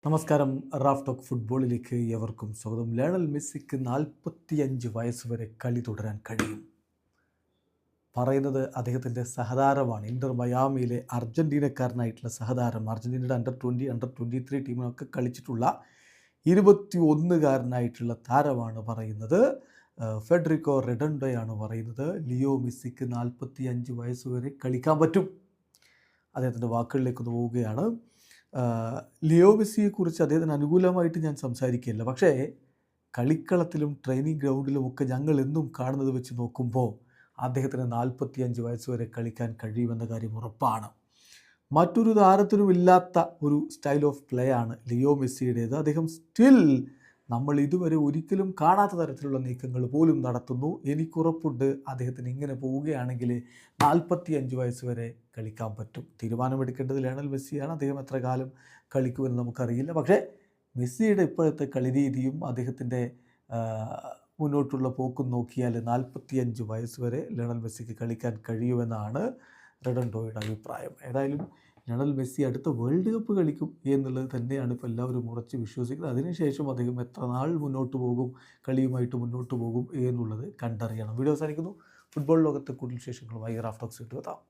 നമസ്കാരം. Raf talk ഫുട്ബോളിലേക്ക് ഏവർക്കും സ്വാഗതം. ലയണൽ മെസ്സിക്ക് 45 വയസ്സ് വരെ കളി തുടരാൻ കഴിയും. പറയുന്നത് അദ്ദേഹത്തിൻ്റെ സഹതാരമാണ്. ഇന്റർ മയാമിയിലെ അർജൻറ്റീനക്കാരനായിട്ടുള്ള സഹതാരം. അർജൻറ്റീനയുടെ അണ്ടർ 20, അണ്ടർ 23 ടീമിനൊക്കെ കളിച്ചിട്ടുള്ള 21കാരനായിട്ടുള്ള താരമാണ് പറയുന്നത്. ഫെഡറിക്കോ റെഡൻഡോയാണ് പറയുന്നത്. ലിയോ മെസ്സിക്ക് 45 വയസ്സ് വരെ കളിക്കാൻ പറ്റും. അദ്ദേഹത്തിൻ്റെ വാക്കുകളിലേക്കൊന്ന് പോവുകയാണ്. ലിയോ മെസ്സിയെക്കുറിച്ച് അദ്ദേഹത്തിന് അനുകൂലമായിട്ട് ഞാൻ സംസാരിക്കുകയല്ല. പക്ഷേ കളിക്കളത്തിലും ട്രെയിനിങ് ഗ്രൗണ്ടിലുമൊക്കെ ഞങ്ങൾ എന്നും കാണുന്നത് വെച്ച് നോക്കുമ്പോൾ അദ്ദേഹത്തിന് 45 വയസ്സ് വരെ കളിക്കാൻ കഴിയുമെന്ന കാര്യം ഉറപ്പാണ്. മറ്റൊരു താരത്തിനും ഇല്ലാത്ത ഒരു സ്റ്റൈൽ ഓഫ് പ്ലേ ആണ് ലിയോ മെസ്സിയുടേത്. അദ്ദേഹം സ്റ്റിൽ നമ്മൾ ഇതുവരെ ഒരിക്കലും കാണാത്ത തരത്തിലുള്ള നീക്കങ്ങൾ പോലും നടത്തുന്നു. എനിക്കുറപ്പുണ്ട് അദ്ദേഹത്തിന് ഇങ്ങനെ പോവുകയാണെങ്കിൽ 45 വയസ്സ് വരെ കളിക്കാൻ പറ്റും. തീരുമാനമെടുക്കേണ്ടത് ലയണൽ മെസ്സിയാണ്. അദ്ദേഹം എത്ര കാലം കളിക്കുമെന്ന് നമുക്കറിയില്ല. പക്ഷേ മെസ്സിയുടെ ഇപ്പോഴത്തെ കളിരീതിയും അദ്ദേഹത്തിൻ്റെ മുന്നോട്ടുള്ള പോക്കും നോക്കിയാൽ 45 വയസ്സ് വരെ ലയണൽ മെസ്സിക്ക് കളിക്കാൻ കഴിയുമെന്നാണ് റെഡൻഡോയുടെ അഭിപ്രായം. ഏതായാലും ലയണൽ മെസ്സി അടുത്ത വേൾഡ് കപ്പ് കളിക്കും എന്നുള്ളത് തന്നെയാണ് ഇപ്പോൾ എല്ലാവരും ഉറച്ച് വിശ്വസിക്കുന്നത്. അതിനുശേഷം അദ്ദേഹം എത്ര നാൾ മുന്നോട്ട് പോകും, കളിയുമായിട്ട് മുന്നോട്ട് പോകും എന്നുള്ളത് കണ്ടറിയണം. വീഡിയോ അവസാനിക്കുന്നു. ഫുട്ബോൾ ലോകത്തെ കൂടുതൽ വിശേഷങ്ങളുമായി റാഫ് ടോക്സ് എത്താം.